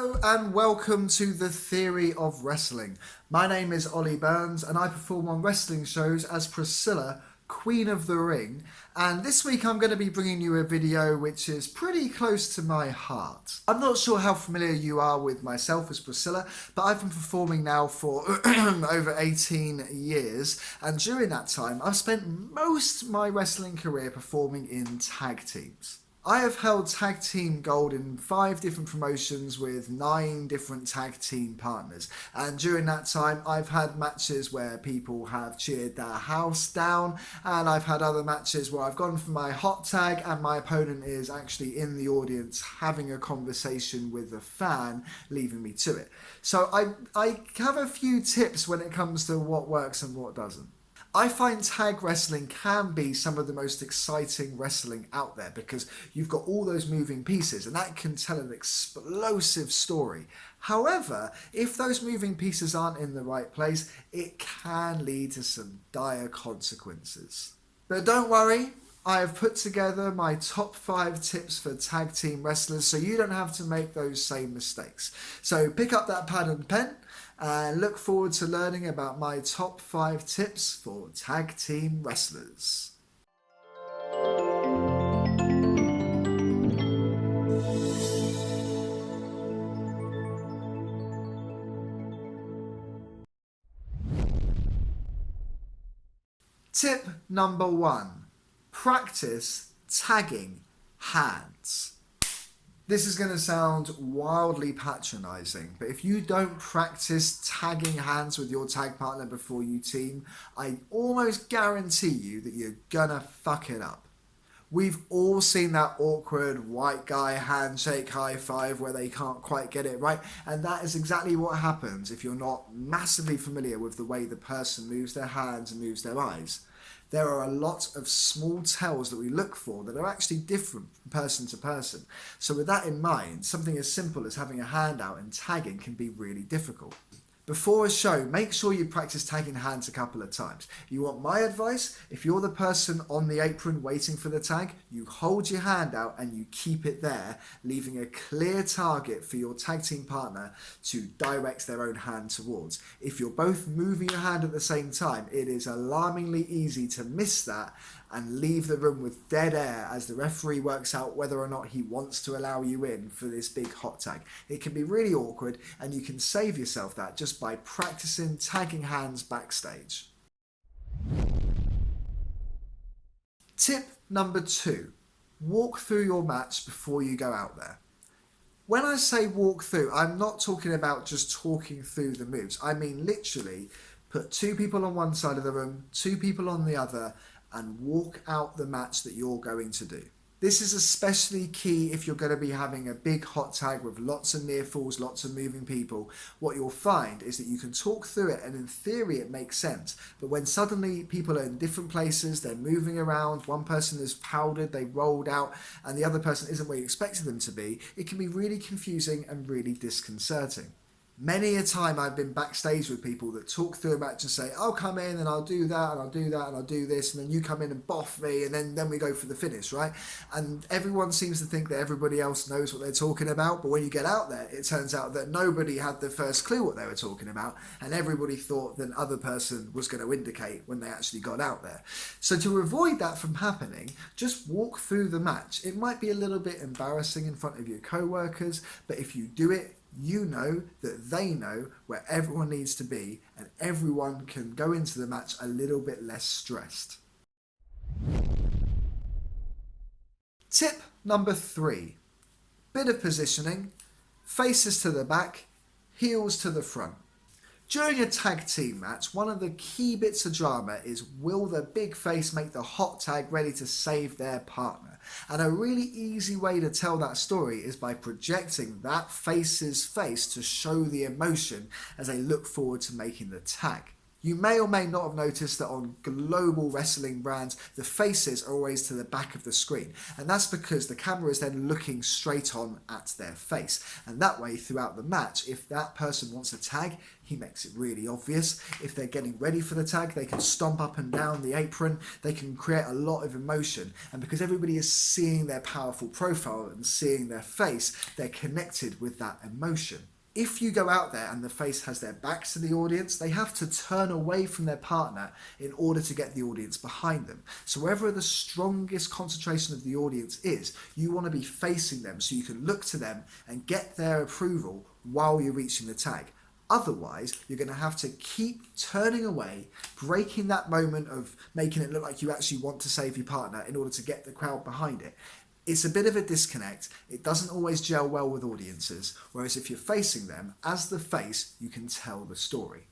Hello and welcome to The Theory of Wrestling. My name is Ollie Burns and I perform on wrestling shows as Priscilla, Queen of the Ring. And this week I'm going to be bringing you a video which is pretty close to my heart. I'm not sure how familiar you are with myself as Priscilla, but I've been performing now for over 18 years. And during that time, I've spent most of my wrestling career performing in tag teams. I have held tag team gold in 5 different promotions with 9 different tag team partners. And during that time, I've had matches where people have cheered their house down, and I've had other matches where I've gone for my hot tag and my opponent is actually in the audience having a conversation with a fan, leaving me to it. So I have a few tips when it comes to what works and what doesn't. I find tag wrestling can be some of the most exciting wrestling out there because you've got all those moving pieces and that can tell an explosive story. However, if those moving pieces aren't in the right place, it can lead to some dire consequences. But don't worry, I have put together my top 5 tips for tag team wrestlers so you don't have to make those same mistakes. So pick up that pad and pen and look forward to learning about my top 5 tips for tag team wrestlers. Tip number 1. Practice tagging hands. This is going to sound wildly patronising, but if you don't practice tagging hands with your tag partner before you team, I almost guarantee you that you're gonna fuck it up. We've all seen that awkward white guy handshake high five where they can't quite get it right, and that is exactly what happens if you're not massively familiar with the way the person moves their hands and moves their eyes. There are a lot of small tells that we look for that are actually different from person to person. So with that in mind, something as simple as having a hand out and tagging can be really difficult. Before a show, make sure you practice tagging hands a couple of times. You want my advice? If you're the person on the apron waiting for the tag, you hold your hand out and you keep it there, leaving a clear target for your tag team partner to direct their own hand towards. If you're both moving your hand at the same time, it is alarmingly easy to miss that and leave the room with dead air as the referee works out whether or not he wants to allow you in for this big hot tag. It can be really awkward and you can save yourself that just by practicing tagging hands backstage. Tip number 2. Walk through your match before you go out there. When I say walk through, I'm not talking about just talking through the moves. I mean literally put 2 people on one side of the room, 2 people on the other, and walk out the match that you're going to do. This is especially key if you're going to be having a big hot tag with lots of near falls, lots of moving people. What you'll find is that you can talk through it and in theory it makes sense. But when suddenly people are in different places, they're moving around, one person is powdered, they rolled out, and the other person isn't where you expected them to be, it can be really confusing and really disconcerting. Many a time I've been backstage with people that talk through a match and say, I'll come in and I'll do that and I'll do that and I'll do this, and then you come in and boff me, and then we go for the finish, right? And everyone seems to think that everybody else knows what they're talking about, but when you get out there, it turns out that nobody had the first clue what they were talking about, and everybody thought that other person was going to indicate when they actually got out there. So to avoid that from happening, just walk through the match. It might be a little bit embarrassing in front of your co-workers, but if you do it, you know that they know where everyone needs to be and everyone can go into the match a little bit less stressed. Tip number 3. Bit of positioning, faces to the back, heels to the front. During a tag team match, one of the key bits of drama is, will the big face make the hot tag ready to save their partner? And a really easy way to tell that story is by projecting that face's face to show the emotion as they look forward to making the tag. You may or may not have noticed that on global wrestling brands, the faces are always to the back of the screen. And that's because the camera is then looking straight on at their face. And that way, throughout the match, if that person wants a tag, he makes it really obvious. If they're getting ready for the tag, they can stomp up and down the apron. They can create a lot of emotion. And because everybody is seeing their powerful profile and seeing their face, they're connected with that emotion. If you go out there and the face has their backs to the audience, they have to turn away from their partner in order to get the audience behind them. So wherever the strongest concentration of the audience is, you want to be facing them so you can look to them and get their approval while you're reaching the tag. Otherwise, you're going to have to keep turning away, breaking that moment of making it look like you actually want to save your partner in order to get the crowd behind it. It's a bit of a disconnect. It doesn't always gel well with audiences, whereas if you're facing them, as the face, you can tell the story.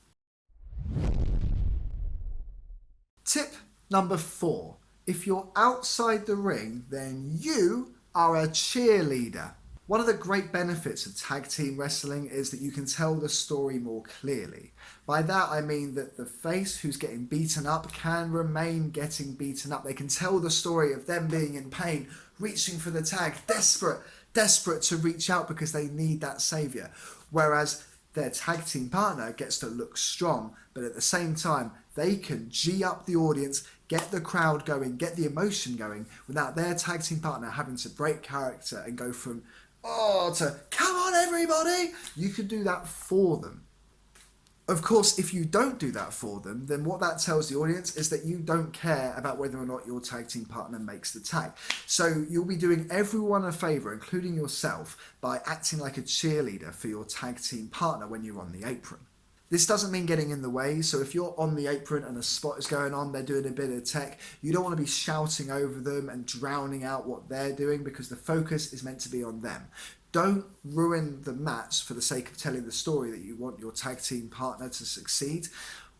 Tip number 4. If you're outside the ring, then you are a cheerleader. One of the great benefits of tag team wrestling is that you can tell the story more clearly. By that I mean that the face who's getting beaten up can remain getting beaten up. They can tell the story of them being in pain, reaching for the tag, desperate to reach out because they need that saviour. Whereas their tag team partner gets to look strong, but at the same time they can G up the audience, get the crowd going, get the emotion going without their tag team partner having to break character and go from to come on everybody. You can do that for them. Of course, if you don't do that for them, then what that tells the audience is that you don't care about whether or not your tag team partner makes the tag. So you'll be doing everyone a favour, including yourself, by acting like a cheerleader for your tag team partner when you're on the apron. This doesn't mean getting in the way, so if you're on the apron and a spot is going on, they're doing a bit of tech, you don't want to be shouting over them and drowning out what they're doing because the focus is meant to be on them. Don't ruin the match for the sake of telling the story that you want your tag team partner to succeed.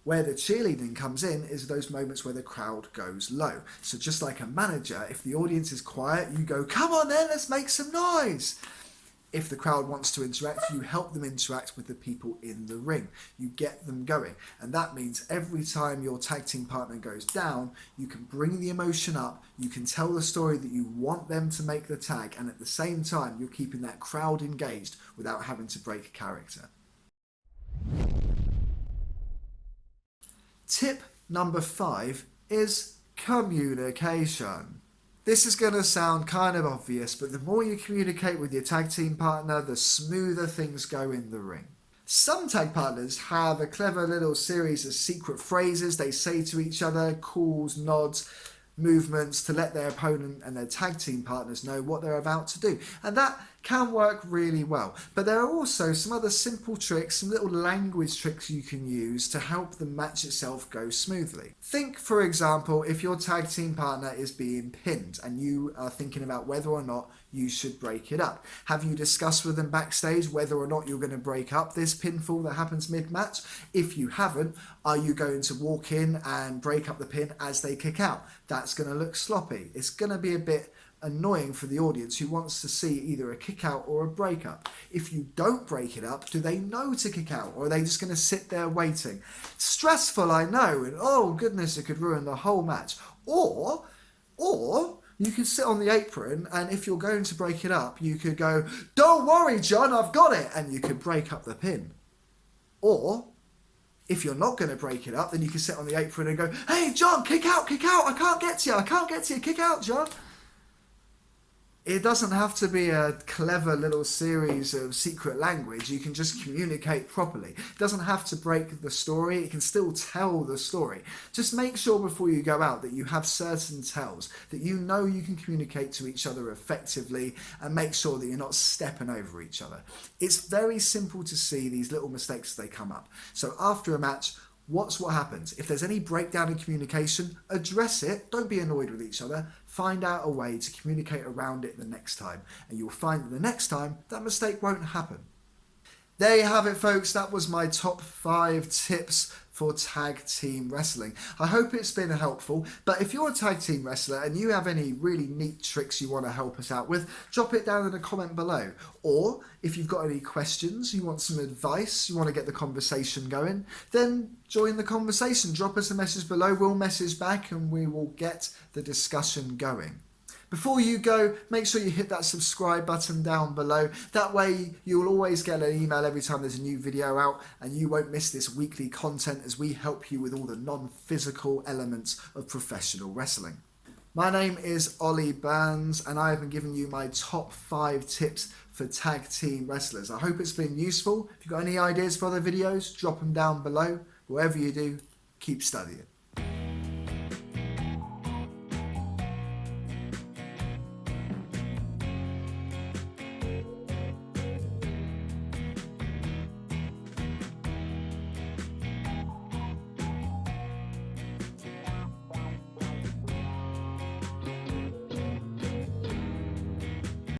Where the cheerleading comes in is those moments where the crowd goes low. So just like a manager, if the audience is quiet, you go, come on then, let's make some noise. If the crowd wants to interact, you help them interact with the people in the ring. You get them going. And that means every time your tag team partner goes down, you can bring the emotion up, you can tell the story that you want them to make the tag, and at the same time, you're keeping that crowd engaged without having to break character. Tip number 5 is communication. This is going to sound kind of obvious, but the more you communicate with your tag team partner, the smoother things go in the ring. Some tag partners have a clever little series of secret phrases they say to each other, calls, nods, movements to let their opponent and their tag team partners know what they're about to do. And that can work really well. But there are also some other simple tricks, some little language tricks you can use to help the match itself go smoothly. Think, for example, if your tag team partner is being pinned and you are thinking about whether or not you should break it up. Have you discussed with them backstage whether or not you're going to break up this pinfall that happens mid-match? If you haven't, are you going to walk in and break up the pin as they kick out? That's going to look sloppy. It's going to be a bit annoying for the audience who wants to see either a kick out or a break up. If you don't break it up, do they know to kick out, or are they just going to sit there waiting? Stressful, I know, and oh goodness, it could ruin the whole match. Or you could sit on the apron, and if you're going to break it up, you could go, don't worry John, I've got it, and you could break up the pin. Or if you're not going to break it up, then you can sit on the apron and go, hey John, kick out, I can't get to you, kick out John. It doesn't have to be a clever little series of secret language. You can just communicate properly. It doesn't have to break the story. It can still tell the story. Just make sure before you go out that you have certain tells, that you know you can communicate to each other effectively, and make sure that you're not stepping over each other. It's very simple to see these little mistakes as they come up. So after a match, what happens? If there's any breakdown in communication, address it. Don't be annoyed with each other. Find out a way to communicate around it the next time. And you'll find that the next time, that mistake won't happen. There you have it, folks. That was my top 5 tips for tag team wrestling. I hope it's been helpful, but if you're a tag team wrestler and you have any really neat tricks you want to help us out with, drop it down in a comment below. Or if you've got any questions, you want some advice, you want to get the conversation going, then join the conversation. Drop us a message below, we'll message back and we will get the discussion going. Before you go, make sure you hit that subscribe button down below. That way you'll always get an email every time there's a new video out and you won't miss this weekly content as we help you with all the non-physical elements of professional wrestling. My name is Ollie Burns and I have been giving you my top 5 tips for tag team wrestlers. I hope it's been useful. If you've got any ideas for other videos, drop them down below. Whatever you do, keep studying.